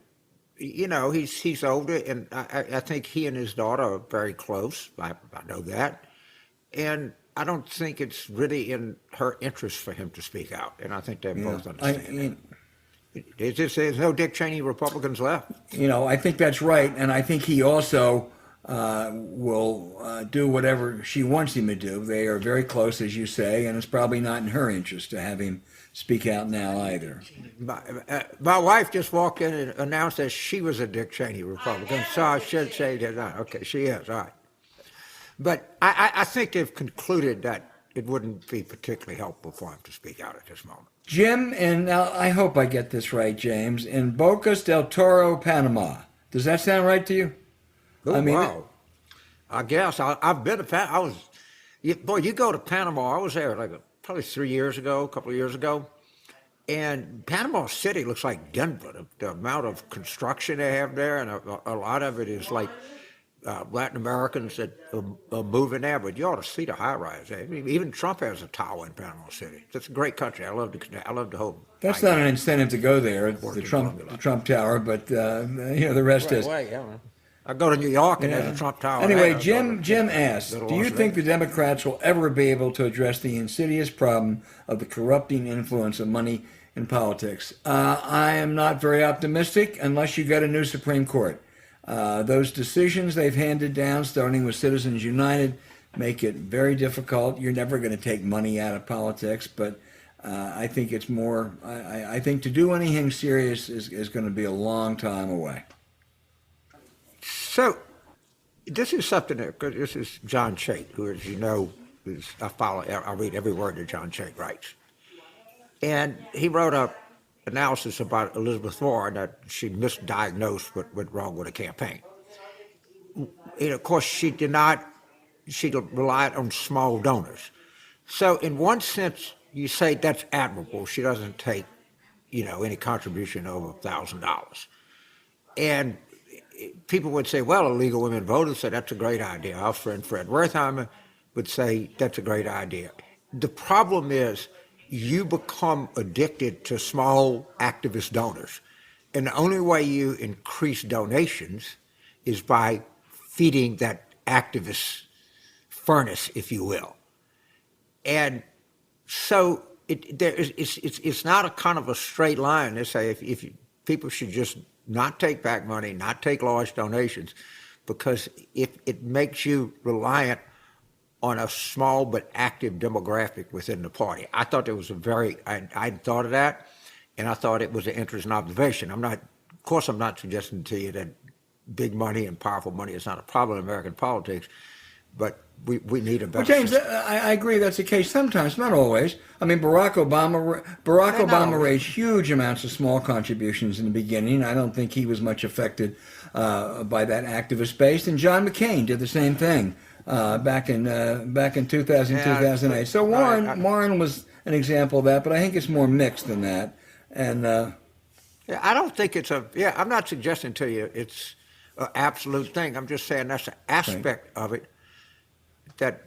he's older, and I think he and his daughter are very close. I know that. And I don't think it's really in her interest for him to speak out. And I think they both understand that. There's no Dick Cheney Republicans left. I think that's right. And I think he also will do whatever she wants him to do. They are very close, as you say, and it's probably not in her interest to have him speak out now either. My wife just walked in and announced that she was a Dick Cheney Republican, so I should say that. Okay, she is, all right. But I think they've concluded that it wouldn't be particularly helpful for him to speak out at this moment. Jim, and now I hope I get this right, James, in Bocas del Toro, Panama. Does that sound right to you? Oh, wow. I guess. I've been to Panama. You go to Panama. I was there probably 3 years ago, a couple of years ago. And Panama City looks like Denver. The amount of construction they have there, and a lot of it is like Latin Americans that are moving there. But you ought to see the high-rise there. I mean, even Trump has a tower in Panama City. It's a great country. I love the whole. That's not an incentive to go there, the Trump Tower, but the rest is. I go to New York and there's a Trump Tower. Anyway, Jim asks, do you think the Democrats will ever be able to address the insidious problem of the corrupting influence of money in politics? I am not very optimistic unless you get a new Supreme Court. Those decisions they've handed down, starting with Citizens United, make it very difficult. You're never going to take money out of politics, but I think it's more, I think to do anything serious is going to be a long time away. So, this is something because this is John Chait, who, as you know, I read every word that John Chait writes. And he wrote an analysis about Elizabeth Warren that she misdiagnosed what went wrong with the campaign. And of course, she relied on small donors. So, in one sense, you say that's admirable. She doesn't take, any contribution over $1,000. And people would say, well, illegal women voters say that's a great idea. Our friend Fred Wertheimer would say that's a great idea. The problem is you become addicted to small activist donors. And the only way you increase donations is by feeding that activist furnace, if you will. And so it's not a kind of a straight line. They say if people should just not take back money, not take large donations, because it makes you reliant on a small but active demographic within the party. I thought there was I thought of that, and I thought it was an interesting observation. Of course, I'm not suggesting to you that big money and powerful money is not a problem in American politics, but we need a better James, I agree that's the case sometimes, not always. I mean, Barack Obama raised huge amounts of small contributions in the beginning. I don't think he was much affected by that activist base. And John McCain did the same thing back in 2008. So Warren was an example of that, but I think it's more mixed than that. And I don't think I'm not suggesting to you it's an absolute thing. I'm just saying that's an aspect of it that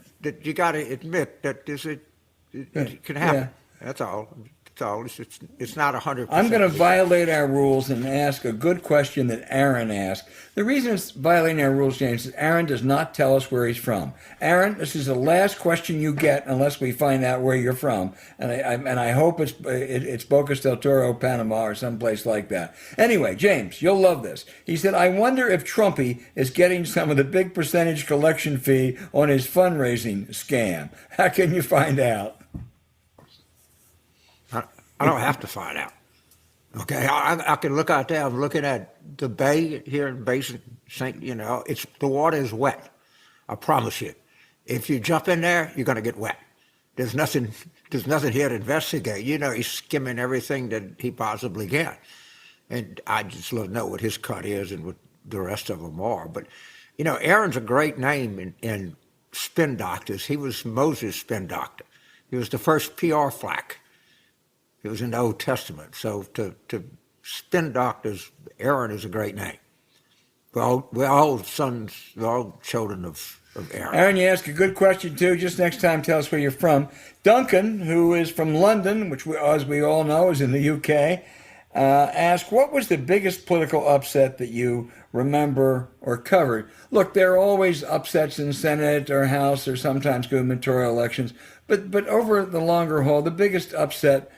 you got to admit that it can happen. Yeah. That's all. It's not 100%. I'm going to violate our rules and ask a good question that Aaron asked. The reason it's violating our rules, James, is Aaron does not tell us where he's from. Aaron, this is the last question you get unless we find out where you're from, and I hope it's Bocas del Toro, Panama, or someplace like that. Anyway, James, you'll love this. He said, "I wonder if Trumpy is getting some of the big percentage collection fee on his fundraising scam. How can you find out?" I don't have to find out. Okay, I can look out there. I'm looking at the bay here in Basin St. The water is wet. I promise you. If you jump in there, you're going to get wet. There's nothing here to investigate. He's skimming everything that he possibly can, and I just love to know what his cut is and what the rest of them are. But Aaron's a great name in spin doctors. He was Moses' spin doctor. He was the first PR flack. It was in the Old Testament. So to spin doctors, Aaron is a great name. We're all sons, we're all children of Aaron. Aaron, you ask a good question, too. Just next time, tell us where you're from. Duncan, who is from London, which, as we all know, is in the UK, asked, what was the biggest political upset that you remember or covered? Look, there are always upsets in Senate or House or sometimes gubernatorial elections, but over the longer haul, the biggest upset,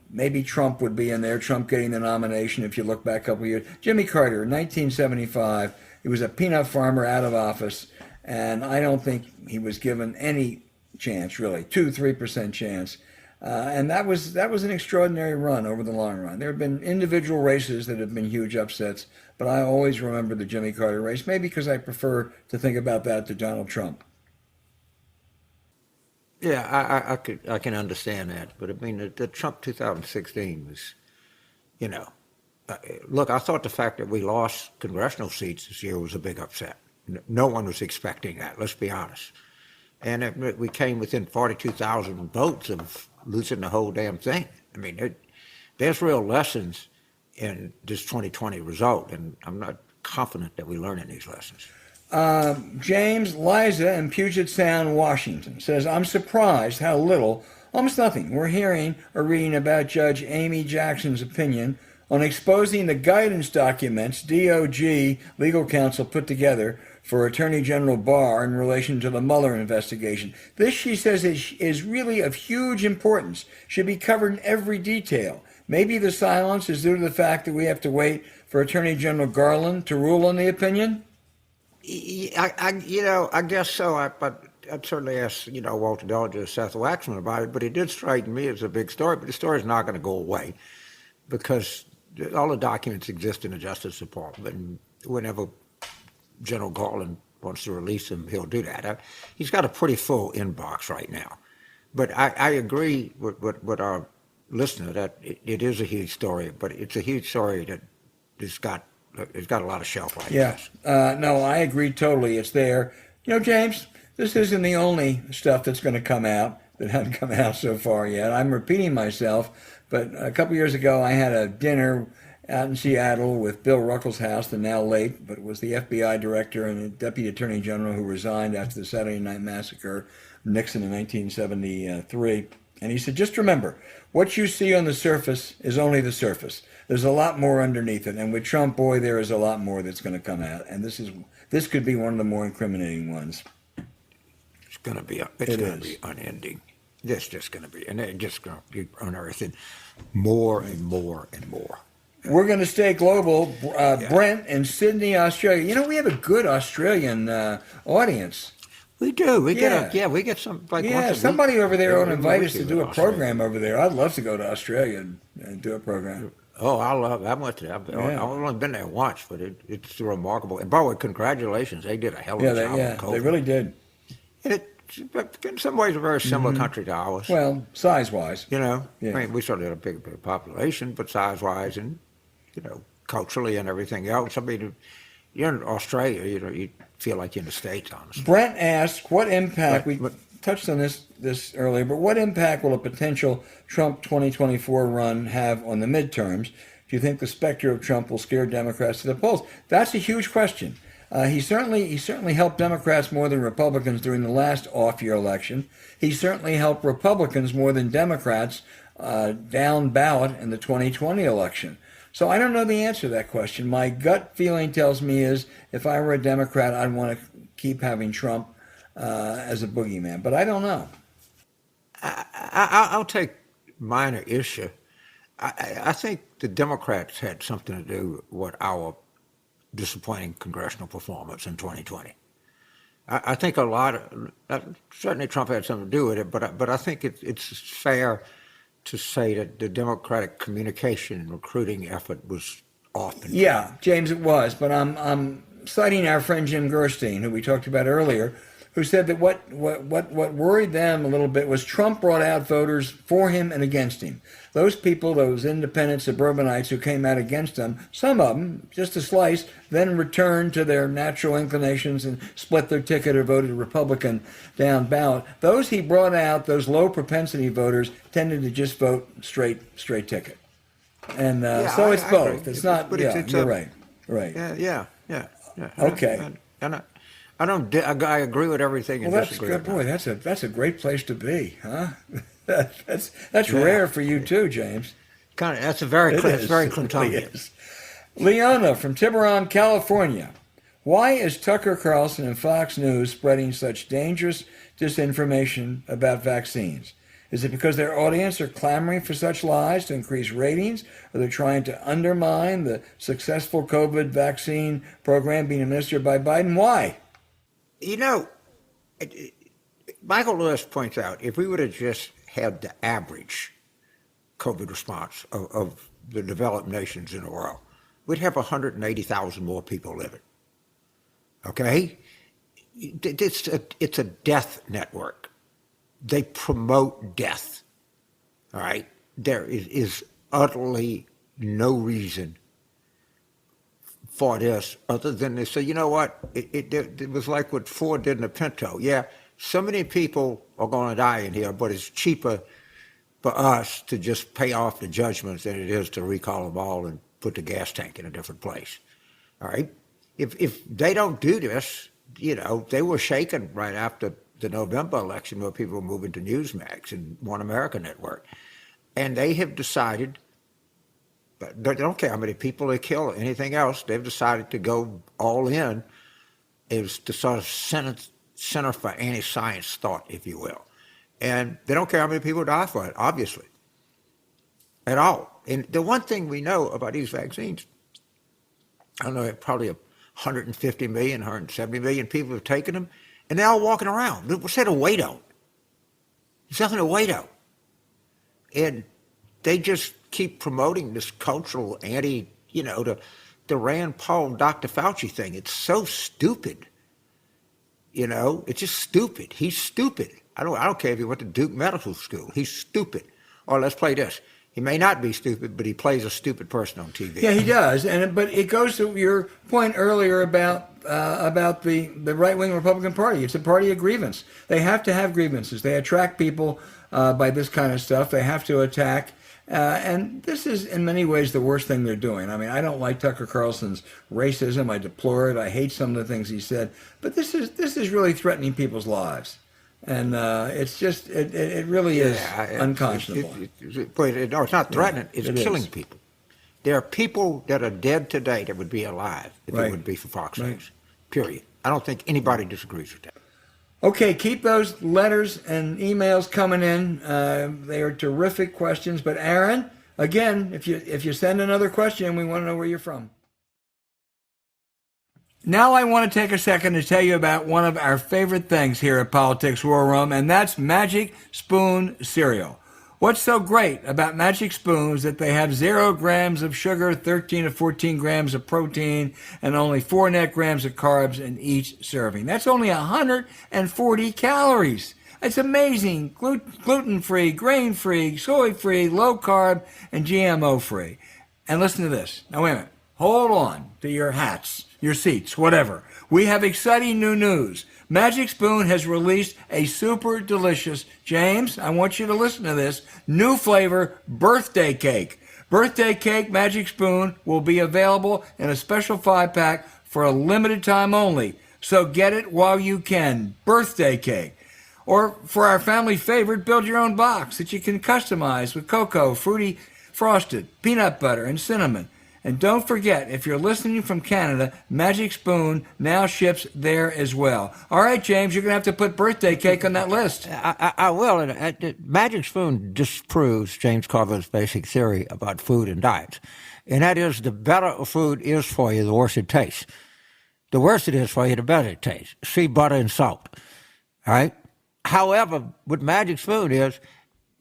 maybe Trump would be in there, Trump getting the nomination if you look back a couple of years. Jimmy Carter, in 1975, he was a peanut farmer out of office, and I don't think he was given any chance, really, 2-3% chance. And that was an extraordinary run over the long run. There have been individual races that have been huge upsets, but I always remember the Jimmy Carter race, maybe because I prefer to think about that to Donald Trump. Yeah, I can understand that, but I mean the Trump 2016 was, look, I thought the fact that we lost congressional seats this year was a big upset. No one was expecting that. Let's be honest, and we came within 42,000 votes of losing the whole damn thing. I mean, there's real lessons in this 2020 result, and I'm not confident that we learn these lessons. James Liza in Puget Sound, Washington says, I'm surprised how little, almost nothing, we're hearing or reading about Judge Amy Jackson's opinion on exposing the guidance documents DOJ legal counsel put together for Attorney General Barr in relation to the Mueller investigation. This, she says, is really of huge importance, should be covered in every detail. Maybe the silence is due to the fact that we have to wait for Attorney General Garland to rule on the opinion? I guess so. But I'd certainly ask, Walter Dellinger or Seth Waxman about it. But it did strike me as a big story. But the story is not going to go away because all the documents exist in the Justice Department. And whenever General Garland wants to release them, he'll do that. He's got a pretty full inbox right now. But I agree with our listener that it is a huge story. But it's a huge story that it's got a lot of shelf life. Yeah. No, I agree totally. It's there. James, this isn't the only stuff that's going to come out that hasn't come out so far yet. I'm repeating myself, but a couple years ago I had a dinner out in Seattle with Bill Ruckelshaus, the now late, but was the FBI director and the Deputy Attorney General who resigned after the Saturday Night Massacre, Nixon in 1973. And he said, just remember, what you see on the surface is only the surface. There's a lot more underneath it. And with Trump, boy, there is a lot more that's going to come out. And this could be one of the more incriminating ones. going to be unending. It's just going to be, and they're just going to be unearthing more and more and more. We're going to stay global. Brent in Sydney, Australia. You know, we have a good Australian audience. We do. We get some. Like somebody over there ought to invite us to do a program over there. I'd love to go to Australia and do a program. Oh, I went to that. I've only been there once, but it's remarkable. And by the way, congratulations. They did a hell of a job with COVID. They really did. And it's in some ways a very similar country to ours. Well, size-wise. You know, I mean, we certainly had a big population, but size-wise and, culturally and everything else. I mean, you're in Australia, you feel like you're in the States, honestly. Brent asked, what impact, we touched on this earlier, but what impact will a potential Trump 2024 run have on the midterms? Do you think the specter of Trump will scare Democrats to the polls? That's a huge question. He certainly helped Democrats more than Republicans during the last off-year election. He certainly helped Republicans more than Democrats down ballot in the 2020 election. So I don't know the answer to that question. My gut feeling tells me is if I were a Democrat, I'd want to keep having Trump as a boogeyman. But I don't know. I'll take minor issue. I think the Democrats had something to do with our disappointing congressional performance in 2020. I think a lot of, certainly Trump had something to do with it, but I think it's fair to say that the Democratic communication and recruiting effort was off. Yeah, James, it was. But I'm citing our friend Jim Gerstein, who we talked about earlier, who said that what worried them a little bit was Trump brought out voters for him and against him. Those people, those independent suburbanites who came out against him, some of them, just a slice, then returned to their natural inclinations and split their ticket or voted Republican down ballot. Those he brought out, those low propensity voters, tended to just vote straight ticket. And so it's both. Agree. It's not. But you're right. Right. Yeah. Okay. I agree with everything. Well, that's good. Boy, that's a great place to be, huh? That's rare for you too, James. That's very Clintonian. Leona from Tiburon, California. Why is Tucker Carlson and Fox News spreading such dangerous disinformation about vaccines? Is it because their audience are clamoring for such lies to increase ratings? Or they're trying to undermine the successful COVID vaccine program being administered by Biden? Why? Michael Lewis points out, if we would have just had the average COVID response of the developed nations in the world, we'd have 180,000 more people living. Okay? It's a death network. They promote death. All right? There is utterly no reason for this other than they say, you know what? It was like what Ford did in the Pinto. Yeah, so many people are going to die in here, but it's cheaper for us to just pay off the judgments than it is to recall them all and put the gas tank in a different place. All right? If they don't do this, they were shaken right after the November election where people were moving to Newsmax and One America Network. And they have decided, but they don't care how many people they kill or anything else, they've decided to go all in is to sort of center for anti-science thought, if you will. And they don't care how many people die for it, obviously, at all. And the one thing we know about these vaccines, I don't know, probably 150 million, 170 million people have taken them, and they're all walking around. What's there to wait on? There's nothing to wait on. And they just keep promoting this cultural the Rand Paul, Dr. Fauci thing. It's so stupid. It's just stupid. He's stupid. I don't care if he went to Duke Medical School. He's stupid. Or let's play this. He may not be stupid, but he plays a stupid person on TV. Yeah, he does. But it goes to your point earlier about the right-wing Republican Party. It's a party of grievance. They have to have grievances. They attract people by this kind of stuff. They have to attack. And this is, in many ways, the worst thing they're doing. I mean, I don't like Tucker Carlson's racism. I deplore it. I hate some of the things he said. But this is really threatening people's lives. And it's just, it really is unconscionable. No, it's not threatening. It's killing people. There are people that are dead today that would be alive if it would be for Fox News. Period. I don't think anybody disagrees with that. Okay, keep those letters and emails coming in. They are terrific questions. But Aaron, again, if you send another question, we want to know where you're from. Now I want to take a second to tell you about one of our favorite things here at Politics War Room, and that's Magic Spoon cereal. What's so great about Magic Spoons that they have 0 grams of sugar, 13 to 14 grams of protein, and only 4 net grams of carbs in each serving. That's only 140 calories. It's amazing. Gluten-free, grain-free, soy-free, low-carb, and GMO-free. And listen to this. Now, wait a minute. Hold on to your hats, your seats, whatever. We have exciting new news. Magic Spoon has released a super delicious, James, I want you to listen to this, new flavor birthday cake. Birthday cake Magic Spoon will be available in a special 5-pack for a limited time only. So get it while you can. Birthday cake. Or for our family favorite, build your own box that you can customize with cocoa, fruity, frosted, peanut butter, and cinnamon. And don't forget, if you're listening from Canada, Magic Spoon now ships there as well. All right, James, you're going to have to put birthday cake on that list. I will. Magic Spoon disproves James Carville's basic theory about food and diets. And that is, the better a food is for you, the worse it tastes. The worse it is for you, the better it tastes. See butter and salt. All right? However, what Magic Spoon is,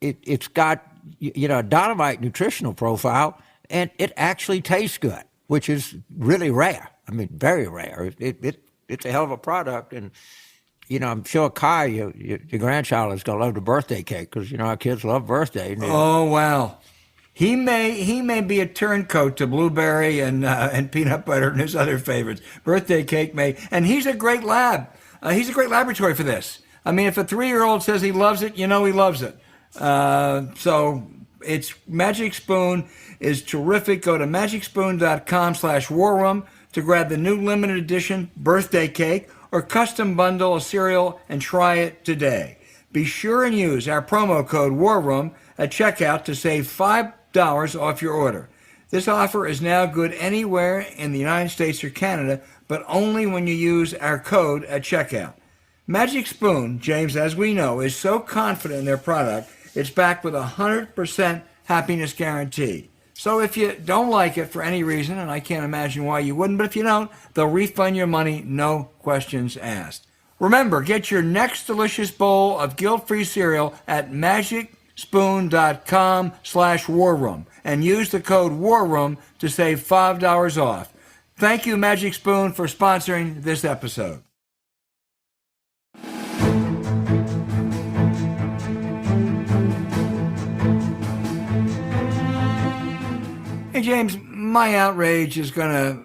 it's got, a dynamite nutritional profile, and it actually tastes good, which is really rare. I mean, very rare. It's a hell of a product, and I'm sure Kai, your grandchild, is gonna love the birthday cake because our kids love birthday. Oh wow, he may be a turncoat to blueberry and peanut butter and his other favorites. Birthday cake may, and he's a great lab. He's a great laboratory for this. I mean, if a 3-year-old says he loves it, he loves it. So it's Magic Spoon is terrific. Go to magicspoon.com/warroom to grab the new limited edition birthday cake or custom bundle a cereal and try it today. Be sure and use our promo code WARROOM at checkout to save $5 off your order. This offer is now good anywhere in the United States or Canada, but only when you use our code at checkout. Magic Spoon, James, as we know, is so confident in their product, it's backed with a 100% happiness guarantee. So if you don't like it for any reason, and I can't imagine why you wouldn't, but if you don't, they'll refund your money, no questions asked. Remember, get your next delicious bowl of guilt-free cereal at magicspoon.com/warroom and use the code WARROOM to save $5 off. Thank you, Magic Spoon, for sponsoring this episode. Hey James, my outrage is gonna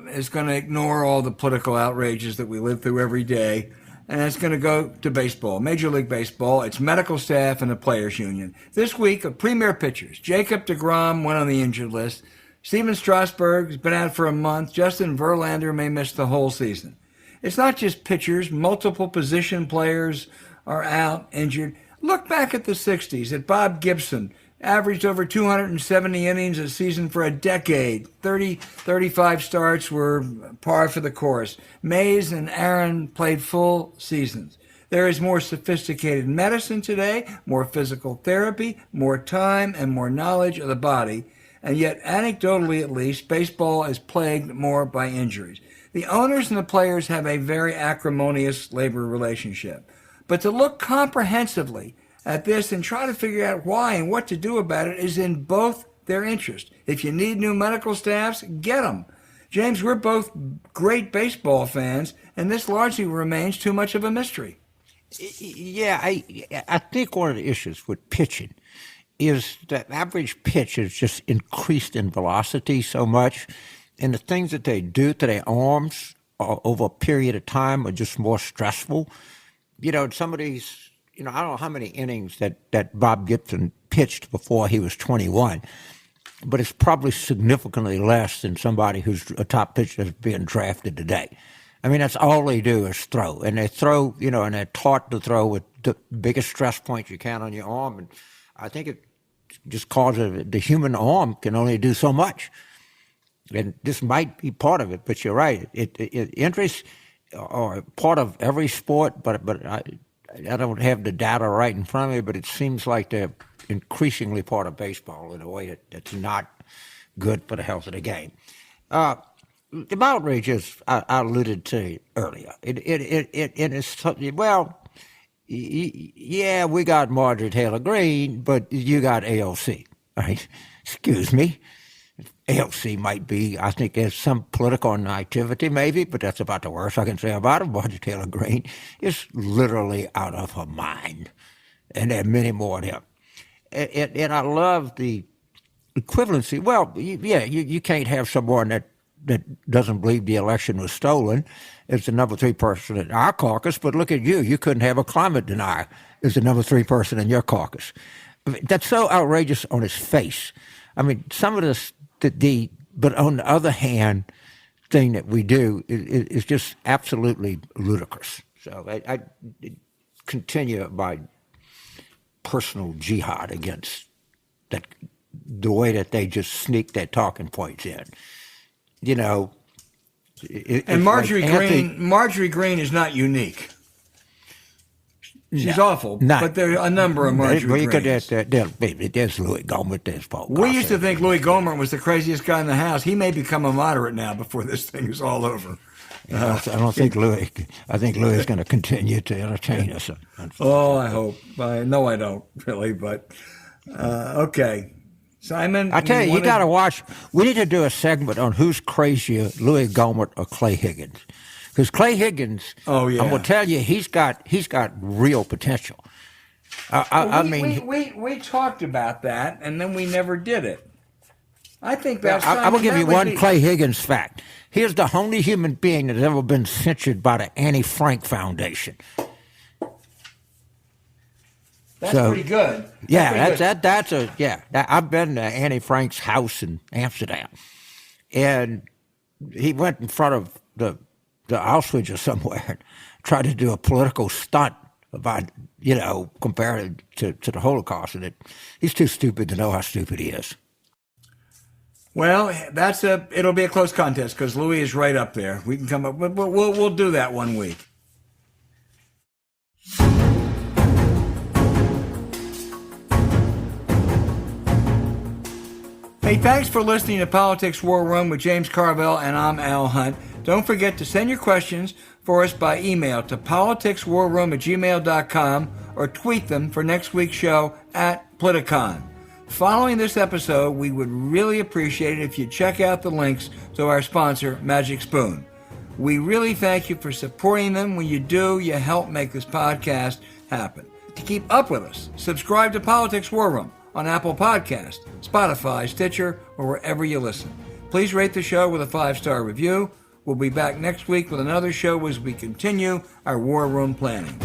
ignore all the political outrages that we live through every day, and it's gonna go to baseball, Major League Baseball, its medical staff, and the players' union. This week, premier pitchers: Jacob deGrom went on the injured list. Steven Strasburg has been out for a month. Justin Verlander may miss the whole season. It's not just pitchers; multiple position players are out, injured. Look back at the '60s at Bob Gibson. Averaged over 270 innings a season for a decade. 35 starts were par for the course. Mays and Aaron played full seasons. There is more sophisticated medicine today, more physical therapy, more time, and more knowledge of the body. And yet, anecdotally at least, baseball is plagued more by injuries. The owners and the players have a very acrimonious labor relationship. But to look comprehensively at this and try to figure out why and what to do about it is in both their interest. If you need new medical staffs, get them. James, we're both great baseball fans, and this largely remains too much of a mystery. Yeah, I think one of the issues with pitching is that average pitch is just increased in velocity so much, and the things that they do to their arms over a period of time are just more stressful. Some of these, I don't know how many innings that Bob Gibson pitched before he was 21, but it's probably significantly less than somebody who's a top pitcher that's being drafted today. I mean, that's all they do is throw. And they throw, and they're taught to throw with the biggest stress point you can on your arm. And I think it just causes the human arm can only do so much. And this might be part of it, but you're right. Injuries are part of every sport, but I don't have the data right in front of me, but it seems like they're increasingly part of baseball in a way that's not good for the health of the game. The outrage, as I alluded to earlier, it is, well, yeah, we got Marjorie Taylor Greene, but you got AOC, right? Excuse me. AOC might be, I think there's some political activity maybe, but that's about the worst I can say about it. Marjorie Taylor Greene is literally out of her mind. And there are many more of them. And I love the equivalency. Well, you can't have someone that doesn't believe the election was stolen as the number 3 person in our caucus, but look at you. You couldn't have a climate denier as the number 3 person in your caucus. I mean, that's so outrageous on its face. I mean, some of this, but on the other hand, thing that we do is just absolutely ludicrous. So I continue my personal jihad against that, the way that they just sneak their talking points in. You know, and Marjorie Greene is not unique. She's awful, but there are a number of Marjorie Greenes. There's Louis Gohmert, there's Paul Gossett. We used to think Louis Gohmert was the craziest guy in the House. He may become a moderate now before this thing is all over. I don't think Louis. I think Louis is going to continue to entertain us. Oh, I hope. No, I don't really, but okay. Simon, I tell you, you got to watch. We need to do a segment on who's crazier, Louis Gohmert or Clay Higgins. Because Clay Higgins, I'm going to tell you, he's got real potential. We talked about that, and then we never did it. I think that's. I will give you one Clay Higgins fact. Here's the only human being that's ever been censured by the Annie Frank Foundation. That's pretty good. I've been to Annie Frank's house in Amsterdam, and he went in front of the Auschwitz or somewhere and tried to do a political stunt about, compared to the Holocaust, and he's too stupid to know how stupid he is. Well, it'll be a close contest because Louis is right up there. We can come up, but we'll do that one week. Hey, thanks for listening to Politics War Room with James Carville, and I'm Al Hunt. Don't forget to send your questions for us by email to politicswarroom@gmail.com or tweet them for next week's show at Politicon. Following this episode, we would really appreciate it if you check out the links to our sponsor, Magic Spoon. We really thank you for supporting them. When you do, you help make this podcast happen. To keep up with us, subscribe to Politics War Room on Apple Podcasts, Spotify, Stitcher, or wherever you listen. Please rate the show with a 5-star review. We'll be back next week with another show as we continue our War Room planning.